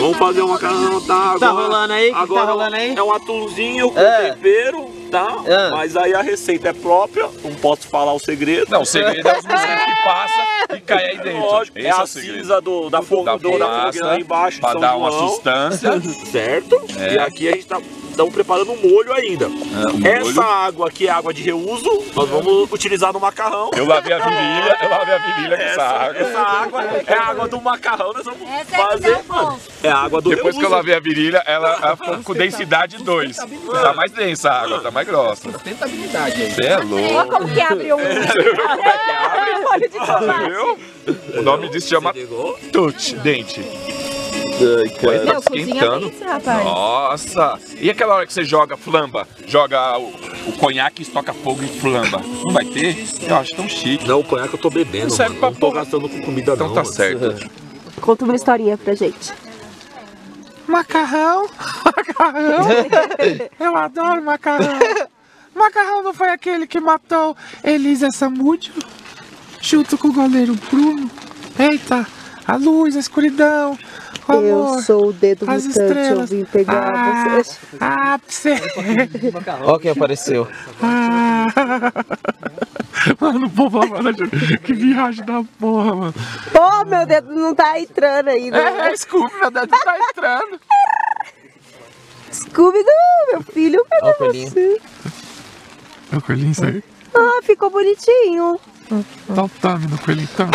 Vamos fazer o macarrão, tá? Tá rolando aí? Agora tá rolando aí? é um atumzinho com tempero, tá? Mas aí a receita é própria, não posso falar o segredo. Não, o segredo é os mosquitos que passam e caem aí dentro. Lógico, Esse é a o segredo. cinza da fogueira lá embaixo, pra São dar uma João. sustância. Certo? E aqui a gente estamos preparando um molho ainda. Essa água aqui é água de reuso, nós vamos utilizar no macarrão. Eu lavei a virilha com essa água. Essa água é a água do macarrão, nós vamos fazer. É a água do Depois reuso. que eu lavei a virilha, ela ficou com densidade 2. Tá mais densa a água, tá mais grossa. Sustentabilidade aí. Você é louco. Olha como que abre o molho de tomate. Viu? O nome disso chama touch, dente. Olha, tá esquentando. Isso, rapaz. Nossa! E aquela hora que você joga flamba? Joga o conhaque e estoca fogo e flamba. Não vai ter? Eu acho tão chique. Não, o conhaque eu tô bebendo. Não serve pra não tô gastando com comida Então não. tá mano. certo. Conta uma historinha pra gente. Macarrão. Eu adoro macarrão. Macarrão não foi aquele que matou Elisa Samúdio? Junto com o goleiro Bruno. Eita, a luz, a escuridão. O amor, Eu sou o dedo as mutante, eu estrelas. vim pegar vocês. Você. Olha quem apareceu. Mano, o povo lá, mano, que viagem da porra, mano. Pô, meu dedo não tá entrando ainda. Scooby, meu dedo tá entrando. Scooby-Doo, meu filho. Olha o coelhinho. É o coelhinho isso aí? Ah, ficou bonitinho. Dá um tame no coelhinho, tame.